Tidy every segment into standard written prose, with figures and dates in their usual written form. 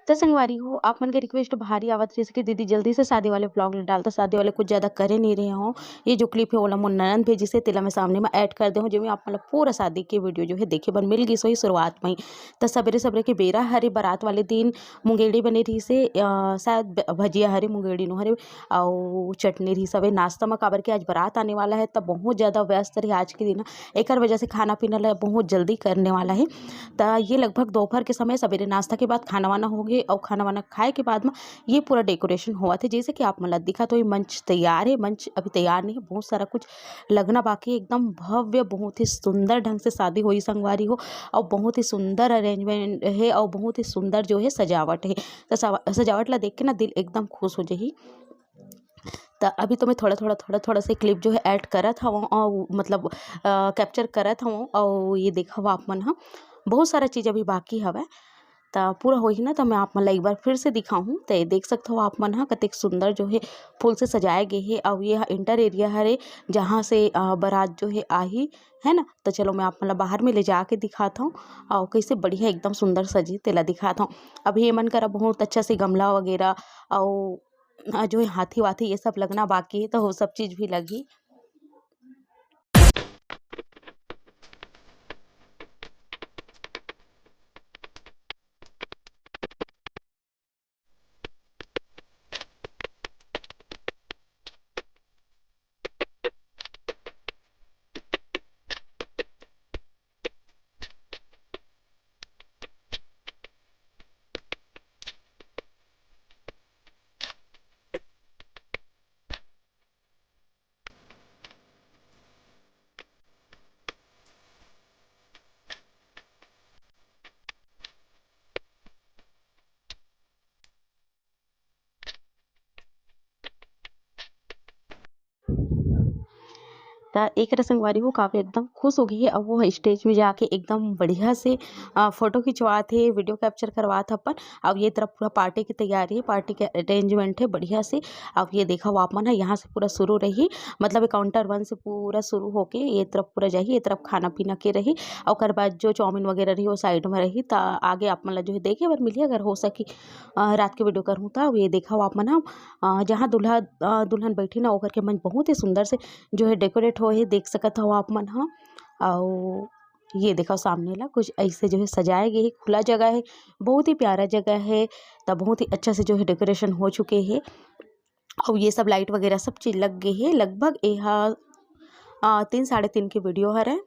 तो संगवारी हो आप मन के रिक्वेस्ट भारी आवत रहिस कि दीदी जल्दी से शादी वाले व्लॉग ल डाल। तो शादी वाले कुछ ज़्यादा करे नहीं रहे हों। ये जो क्लिप है ओला मोर ननद भेजिसे तेला मैं सामने में ऐड कर देहूँ, जेमे आप मन ल पूरा शादी के वीडियो जो है देखे बर मिल गिस होही शुरुआत में ही। तो सबेरे-सबेरे के बेरा हरे बारात वाले दिन मुंगेड़ी बने रहिसे, शायद भजिया हरे मुंगेड़ी नो हरे अउ चटनी रहिस हवे। नाश्ता में काबर के आज बारात आने वाला है, तब बहुत ज़्यादा व्यस्त रहे आज के दिन। एकर वजह से खाना-पीना ल बहुत जल्दी करने वाला है। त ये लगभग दोपहर के समय सवेरे नाश्ता के बाद खाना-वाना हो गे और खाना-वाना खाए के बाद में ये पूरा डेकोरेशन होवत है। जैसे कि आप मन ल दिखत होही मंच तैयार है, मंच अभी तैयार नहीं है, बहुत सारा कुछ लगना बाकी है। एकदम भव्य बहुत ही सुंदर ढंग से शादी होई संगवारी हो और बहुत ही सुंदर अरेंजमेंट है और बहुत ही सुंदर जो है सजावट है। तो सजावट ला देख के ना दिल एकदम खुश हो जाही। त अभी तो मैं थोड़ा-थोड़ा से क्लिप जो है ऐड करत हवों और मतलब कैप्चर करत हवों और ये देखव आप मन ह। बहुत सारा चीज़ अभी बाकी हवय। त पूरा होही ना, तो मैं आप मन ल एक बार फिर से दिखाहूँ। तो ये देख सकत हो आप मन ह कतेक सुंदर जो है फूल से सजाए गे हे और ये इंटर एरिया हरे जहाँ से बारात जो है आही, है ना। तो चलो मैं आप मन ल बाहर में ले जाके दिखात हूँ और कैसे बढ़िया एकदम सुंदर सजी तेला दिखात हूँ। अभी ए मन करा बहुत अच्छा से गमला वगैरह और जो है हाथी-वाथी ये सब लगना बाकी है, तो वो सब चीज़ भी लगी। त एक संगवारी हो काफ़ी एकदम खुश हो गई है। अब वो स्टेज में जाके एकदम बढ़िया से फ़ोटो खिंचवात हे, वीडियो कैप्चर करवात अपन। अब ये तरफ पूरा पार्टी की तैयारी है, पार्टी के अरेंजमेंट है बढ़िया से। अब ये देखो आप मन ह यहाँ से पूरा शुरू रही, मतलब काउंटर 1 से पूरा शुरू होके ये तरफ पूरा जाही, ये तरफ खाना-पीना के रही और ओकर बाद जो चाउमीन वगैरह रही वो साइड में रही। त आगे आप मन ल जो है देखे बर मिलही अगर हो सकी रात के वीडियो करहूँ त। ये देखो आप मन ह जहाँ दुल्हन बैठी ना ओकर के मंच बहुत ही सुंदर से जो है डेकोरेट होए हे, देख सकत हो आप मन ह। अउ ये देखो सामने ला कुछ ऐसे जो है सजाए गे हे, खुला जगह है, बहुत ही प्यारा जगह है। त बहुत ही अच्छा से जो है डेकोरेशन हो चुके हे और ये सब लाइट वगैरह सब चीज़ लग गे हे। लगभग एहा 3 साढ़े 3 के वीडियो हरय।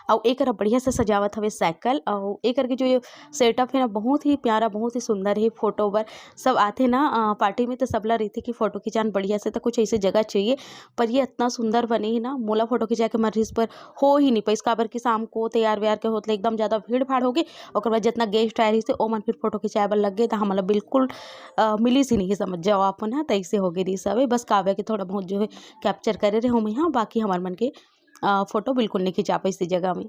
और एकरा बढ़िया से सजावत हवे साइकिल और एकर के जो सेटअप है ना बहुत ही प्यारा, बहुत ही सुंदर है। फोटो बर सब आथे ना पार्टी में, तो सबला रहिथे कि फोटो खिंचान बढ़िया से, तो कुछ ऐसी जगह चाहिए। पर ये इतना सुंदर बने ही ना, मोला फोटो खिंचा के मन रहिस पर हो ही नहीं पाइस, काबर कि शाम को तैयार-वैयार के होत ले एकदम ज़्यादा भीड़-भाड़ हो गे। ओकर बाद जितना गेस्ट आए रहिस ओ मन फिर फोटो खिंचाए बर लग गे, तो हमन ल बिल्कुल मिलिस ही नहीं समझ जाओ आपन ह। तइसे हो गे रिहिस हवे। बस काव्या के थोड़ा बहुत जो है कैप्चर करे रहेहूँ मैं यहाँ, बाकी हमर मन के फोटो बिल्कुल नहीं खिंचा पाइस ए जगह में।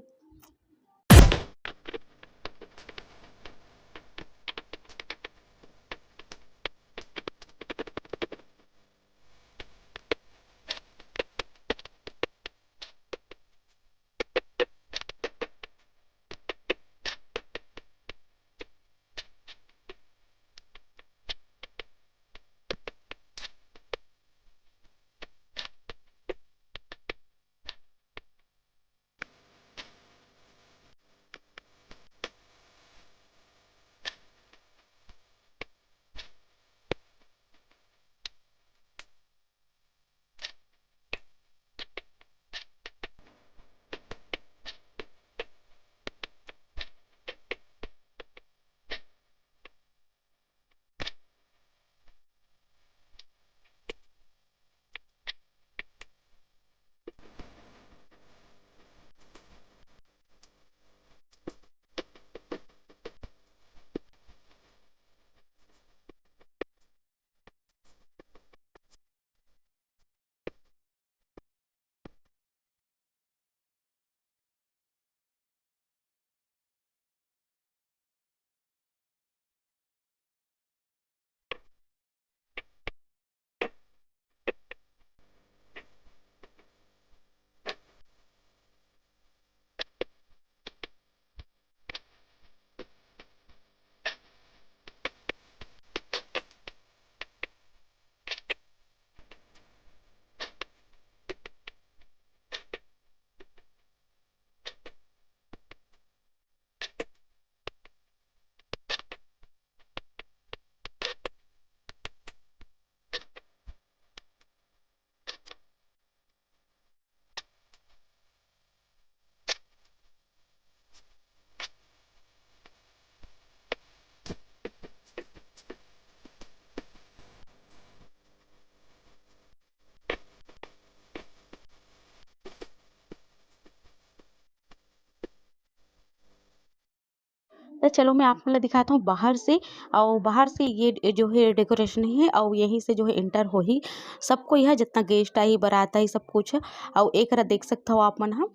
तो चलो मैं आप मतलब दिखाता हूँ बाहर से। और बाहर से ये जो है डेकोरेशन है और यहीं से जो है इंटर हो ही सबको यह जितना गेस्ट आई बारात आई सब कुछ। और एक देख सकते हो आप मन हम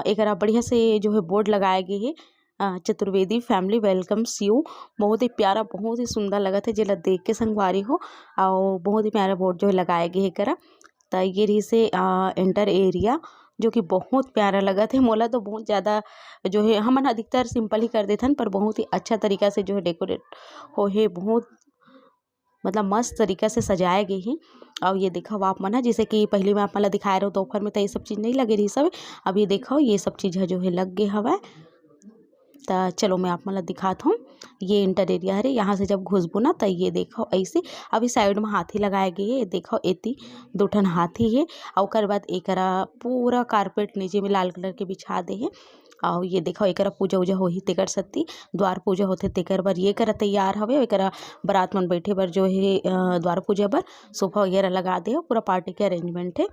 एक बढ़िया से जो है बोर्ड लगाए गए है चतुर्वेदी फैमिली वेलकम्स यू। बहुत ही प्यारा बहुत ही सुंदर लगा था जेला देख के संगवारी हो। और बहुत ही प्यारा बोर्ड जो है लगाए गए है करा। तो ये रही से इंटर एरिया जो कि बहुत प्यारा लगा थे मोला। तो बहुत ज़्यादा जो है हमन अधिकतर सिंपल ही कर देथन पर बहुत ही अच्छा तरीका से जो है डेकोरेट हो है। बहुत मतलब मस्त तरीका से सजाए गए हैं। और ये देखो आप मन जैसे कि पहले मैं आप मन ला दिखाए रहो दोपहर में तो ये सब चीज़ नहीं लगे रही सब। अब ये देखो ये सब चीज़ जो है लग गए हवा। तो चलो मैं आप मन ला दिखाता हूँ। ये इंटर एरिया है यहाँ से जब घुसबो ना तो ये देखो ऐसे अभी साइड में हाथी लगाए गए है। देखो एती दो ठन हाथी है और ओकर बाद एकरा पूरा कारपेट नीचे में लाल कलर के बिछा दे है। और ये देखो एकरा पूजा उजा होही तेकर सती द्वार पूजा होथे तेकर बर ये करा तैयार हवे। एकरा बारात मन बैठे बर जो है द्वार पूजा बर सोफा वगैरह लगा दे पूरा पार्टी के अरेंजमेंट है।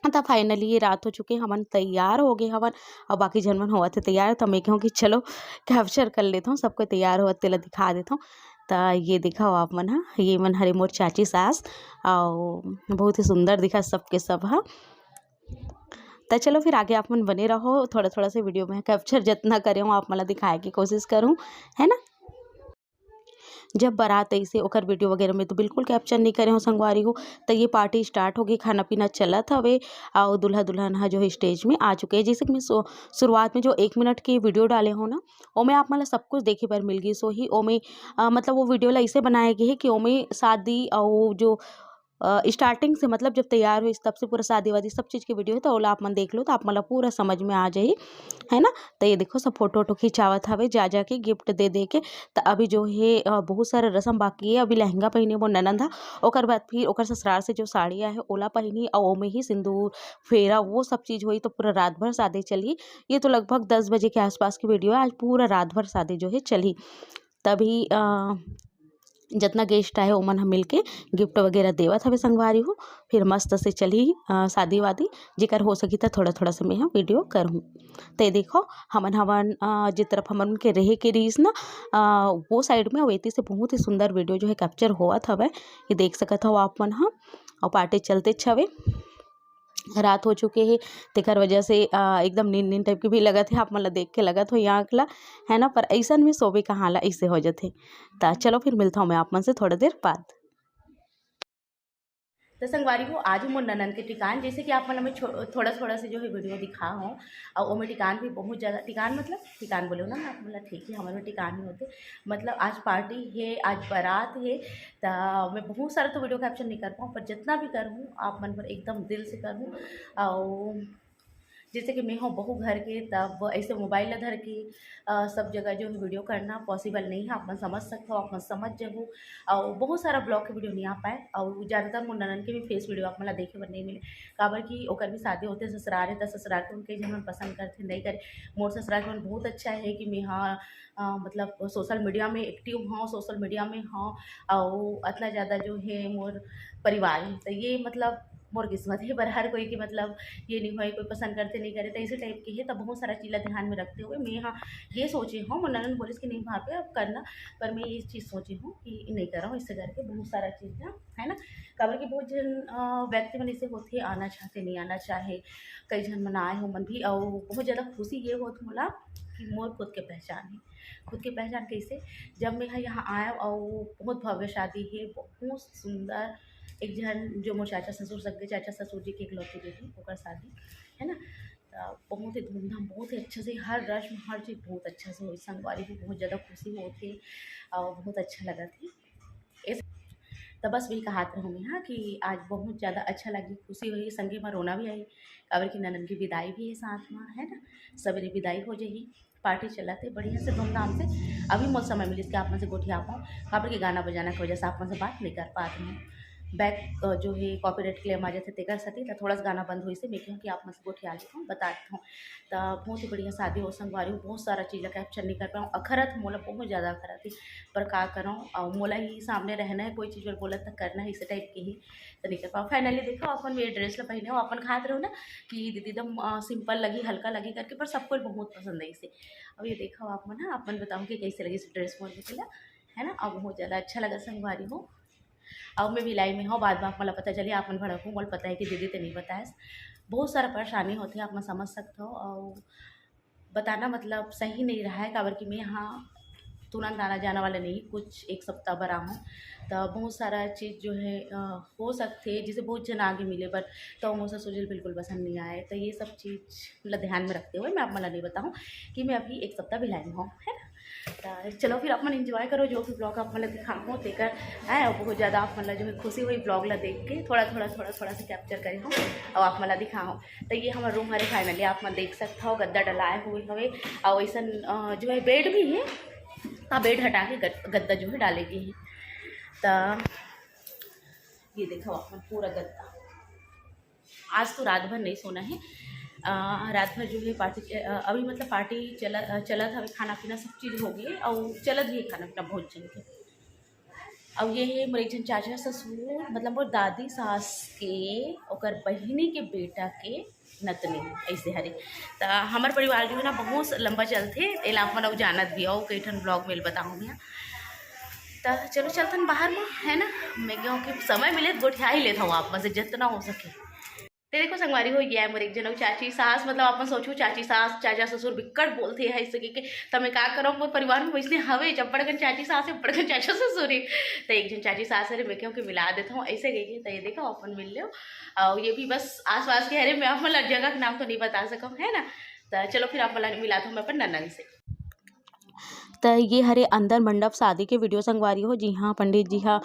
तो फाइनली ये रात हो चुके हमन तैयार हो गए हवन। और बाकी जन मन हुआ थे तैयार तो मैं कहूँ कि चलो कैप्चर कर लेता हूँ सबको तैयार हुआ तेला दिखा देता हूँ। तो ये दिखाओ आप मन ये मन हरे मोर चाची सास और बहुत ही सुंदर दिखा सबके सब हाँ। तो चलो फिर आगे आप मन बने रहो थोड़ा थोड़ा से वीडियो में कैप्चर जितना करे हूँ आप मला दिखाए की कोशिश करूँ है ना। जब बारात ऐसे ओकर वीडियो वगैरह में तो बिल्कुल कैप्चर नहीं करे हो संगवारी हो। तो ये पार्टी स्टार्ट हो गई खाना पीना चलत हवे। और दूल्हा दुल्हन हा जो है स्टेज में आ चुके हैं। जैसे कि मैं शुरुआत में जो 1 मिनट की वीडियो डाले हो ना ओमें आप मतलब सब कुछ देखे बर मिल गई। सो ही ओमें मतलब वो वीडियो ला ऐसे बनाए गए है कि ओमें शादी और जो स्टार्टिंग से मतलब जब तैयार हुई तब से पूरा शादी वादी सब चीज़ की वीडियो है। तो ओला आप मन देख लो तो आप मतलब पूरा समझ में आ जाए है ना। तो ये देखो सब फोटो वोटो खिंचावत हवे जा जा के गिफ्ट दे दे के। तो अभी जो है बहुत सारा रस्म बाकी है। अभी लहंगा पहने वो ननंद हा ओकर बाद फिर ओकर ससुराल से जो साड़ियाँ है ओला पहनी और ओमे ही सिंदूर फेरा वो सब चीज़ हुई। तो पूरा रात भर शादी चली। ये तो लगभग 10 बजे के आसपास की वीडियो है। आज पूरा रात भर शादी जो है चली। तभी जितना गेस्ट आए ओमन हम मिल के गिफ्ट वगैरह देवत हवे संगवारी हो। फिर मस्त से चली शादी वादी जेकर हो सकी था थोड़ा थोड़ा से मैं हम वीडियो करूँ। तो ये देखो हमन हवन जिस तरफ हमन के रहे के रीस ना वो साइड में वेती से बहुत ही सुंदर वीडियो जो है कैप्चर होवत हवे। ये देख सकत हो आप मन हाँ। और पार्टी चलते छवे रात हो चुके हैं तेकर वजह से एकदम नींद नींद टाइप की भी लगा थे आप मतलब देख के लगा तो यहाँ अगला है ना। पर ऐसा में सोबे कहाँ ला ऐसे हो जाते। तो चलो फिर मिलता हूँ मैं आप मन से थोड़ी देर बाद। तो संगवारी को आज ही मोर ननन के टिकान जैसे कि आप मतलब मैं थोड़ा थोड़ा से जो है वीडियो दिखा हूँ। और वो में टिकान भी बहुत ज़्यादा टिकान मतलब टिकान बोले ना आप मतलब ठीक है हमारे में टिकान ही होते। मतलब आज पार्टी है आज बारात है। तो मैं बहुत सारा तो वीडियो कैप्चर नहीं कर पाऊँ पर जितना भी करूँ आप मन पर एकदम दिल से करूँ। और जैसे कि मैं हूँ बहू घर के तब ऐसे मोबाइल धर के सब जगह जो है वीडियो करना पॉसिबल नहीं है। आप मन समझ सकते हो आप मन समझ जबू। और बहुत सारा ब्लॉग के वीडियो नहीं आ पाए। और ज़्यादातर मोर ननन के भी फेस वीडियो आप मला देखे बर नहीं मिले काबर कि ओकर भी शादी होते ससुराल है। तो ससुराल के उनके जन मन पसंद करते नहीं करे। मोर ससुराल के मन बहुत अच्छा है कि मैं हाँ मतलब सोशल मीडिया में एक्टिव हूँ सोशल मीडिया में हूँ। और इतना ज़्यादा जो है मोर परिवार है। तो ये मतलब मोर किस्मत है पर हर कोई की मतलब ये नहीं हो कोई पसंद करते नहीं करे। तो इसी टाइप की है। तो बहुत सारा चीज़ ध्यान में रखते हुए मैं यहाँ ये सोची हूँ मोर ननन बोलिस कि नहीं वहाँ पे अब करना। पर मैं ये चीज़ सोची हूँ कि नहीं कर रहा हूँ इससे करके बहुत सारा चीज़ है ना। काबर कि बहुत जन व्यक्ति मन ऐसे होते आना चाहते नहीं आना चाहे कई जन मन आए हो मन भी। और बहुत ज़्यादा खुशी ये होत मोला कि मोर खुद के पहचान है। खुद की पहचान कैसे जब मैं यहाँ आया और बहुत भव्य शादी है बहुत सुंदर। एक जन जो मोर चाचा ससुर सगे चाचा ससुर जी के इकलौती बेटी ओकर शादी है ना। बहुत ही धूमधाम बहुत ही अच्छे से हर रस्म हर चीज़ बहुत अच्छा से हुई। संगवारी भी बहुत ज़्यादा खुशी होती और बहुत अच्छा लगा थी इस। तो बस वही कहा रहूँ मैं हाँ कि आज बहुत ज़्यादा अच्छा लगी खुशी हुई संगे में रोना भी आई। काबर की ननन की विदाई भी है साथ में है ना। सवेरे विदाई हो जाएगी पार्टी चलाते बढ़िया से धूमधाम से। अभी मौत समय मिली इसके आप में से गोठिया पाऊँ काबर के गाना बजाना की वजह से आप में से बात नहीं कर पा रही हूँ। बैक जो है कॉपीराइट क्लेम आ जाते तेकर सती तो थोड़ा सा गाना बंद हुई से मैं कहूँ कि आप मैं सबको ख्याल रखूँ बताती हूँ। तो बहुत ही बढ़िया शादी हो संगवारी हूँ, बहुत सारा चीज़ कैप्चर नहीं कर पाऊँ, अखरत मोला बहुत ज़्यादा अखरत थी पर का करूँ, और मोला ही सामने रहना है, कोई चीज़ पर बोला तो करना है, इस टाइप की ही तो नहीं कर पाऊँ। फाइनली देखो अपन ये ड्रेस ला पहने हो, अपन खाते रहो ना कि दीदी एकदम सिंपल लगी हल्का लगी करके, पर सबको बहुत पसंद है इसे। अब ये देखो आप ना अपन बताऊँ कि कैसे लगी इस ड्रेस मोल निकला है ना, अब बहुत ज़्यादा अच्छा लगा संगवारी हूँ। अब मैं भिलाई में हूँ, बाद में आप मला पता चली आपन भड़क हूँ, मोल पता है कि दीदी तो नहीं बताए, बहुत सारा परेशानी होती है आप मैं समझ सकते हो, और बताना मतलब सही नहीं रहा है काबर कि मैं यहाँ तुरंत आना जाना वाला नहीं, कुछ एक सप्ताह भर हूँ तो बहुत सारा चीज़ जो है हो सकते है जिसे बहुत जन आगे मिले, बट तो मुझे सोचल बिल्कुल पसंद नहीं आए, तो ये सब चीज़ मतलब ध्यान में रखते हुए मैं आप मला नहीं बताऊँ कि मैं अभी एक सप्ताह भिलाई में हूँ, है ना। तो चलो फिर आप मन इंजॉय करो जो भी ब्लॉग आप मतलब दिखाऊँ देकर है, और बहुत ज़्यादा आप मतलब जो है खुशी हुई ब्लॉग ला देख के, थोड़ा सा कैप्चर करी हूँ और आप मला दिखाऊँ। तो ये हमारा रूम हमारे फाइनली आप मैं देख सकते हो, गद्दा डलाए हुए हवे और वैसा जो है बेड भी है, हाँ बेड हटा के गद्दा जो है डालेगी है। तो ये देखो आप पूरा गद्दा, आज तो रात भर नहीं सोना है, रात भर जो है पार्टी अभी मतलब पार्टी चला था, खाना पीना सब चीज़ हो गई और चलत भी खाना पीना बहुत जन के। अब ये है मोर एक जन चाचा ससुर मतलब मोर दादी सास के ओकर बहिनी के बेटा के नतनी ऐसे हरे। तो हमार परिवार जो है ना बहुत लंबा चलते एला आप मन जानत भी हो, कई ठन ब्लॉग में बताऊँ मैं। तो चलो चलतन बाहर में है ना, मैं कहूँ कि समय मिले तो गोठिया ही लेता हूँ आप में से जितना हो सके। तो देखो संगवारी हो गया है मोर एक जन चाची सास, मतलब आप सोचो चाची सास चाचा ससुर बिकट बोलते हैं ऐसे के तो मैं का करूँ, मोर परिवार में वैसे हवे जब बड़गन चाची सास है बड़गन चाचा ससुर है, तो एक जन चाची सास है मैं कहूँ कि मिला देता हूँ ऐसे गई है। तो ये देखो अपन मिल लो, और ये भी बस आस पास के हरे, मैं आप मतलब जगह का नाम तो नहीं बता सकूँ है ना। तो चलो फिर आप मिलाता हूँ मैं अपन ननन से। तो ये हरे अंदर मंडप शादी के वीडियो संगवारी हो, जी हाँ पंडित जी हाँ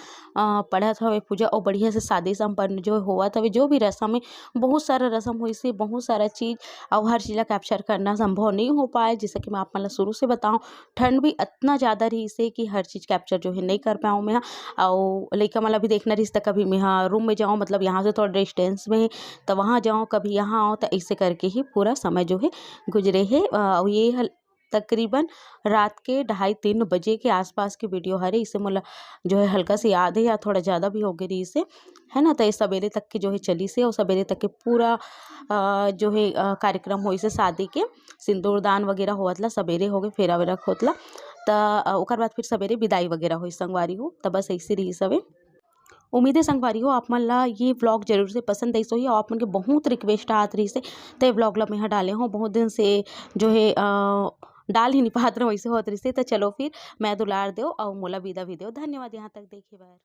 पढ़त हवे पूजा और बढ़िया से शादी संपन्न जो हुआ था, जो भी रस्म है बहुत सारा रस्म हुई से बहुत सारा चीज़ और हर चीज़ कैप्चर करना संभव नहीं हो पाए, जैसे कि मैं आप मतलब शुरू से बताऊँ ठंड भी इतना ज़्यादा रही से कि हर चीज़ कैप्चर जो है नहीं कर पाऊँ मैं। और लड़का मतलब भी देखना रही कभी मैं हाँ रूम में जाऊँ, मतलब यहाँ से थोड़ा डिस्टेंस में तो वहाँ जाऊँ, कभी यहाँ आओ, तो ऐसे करके ही पूरा समय जो है गुजरे है। और ये तकरीबन रात के 2:30-3 बजे के आसपास की वीडियो हरे, इसे मतलब जो है हल्का से याद है या थोड़ा ज़्यादा भी हो गई इसे है ना। तो ये सवेरे तक की जो है चली से और सवेरे तक के पूरा जो है कार्यक्रम हो इसे शादी के सिंदूरदान वगैरह होतला, सवेरे हो गए फेरा वेरा होतला, तो ओकर बाद फिर सवेरे विदाई वगैरह हो संगवारी हो। तो बस ऐसे रही सवे। उम्मीद है संगवारी हो आप मन ला ये व्लॉग जरूर से पसंद आई सोही, और आप मन के बहुत रिक्वेस्ट आत रही से तो व्लॉग ला मैं यहाँ डाले हूँ बहुत दिन से जो है डाल ही नहीं पात रहा वैसे होत रही से। तो चलो फिर मैं दुलार दो और मोला विदा भी दो, धन्यवाद यहाँ तक देखे बार।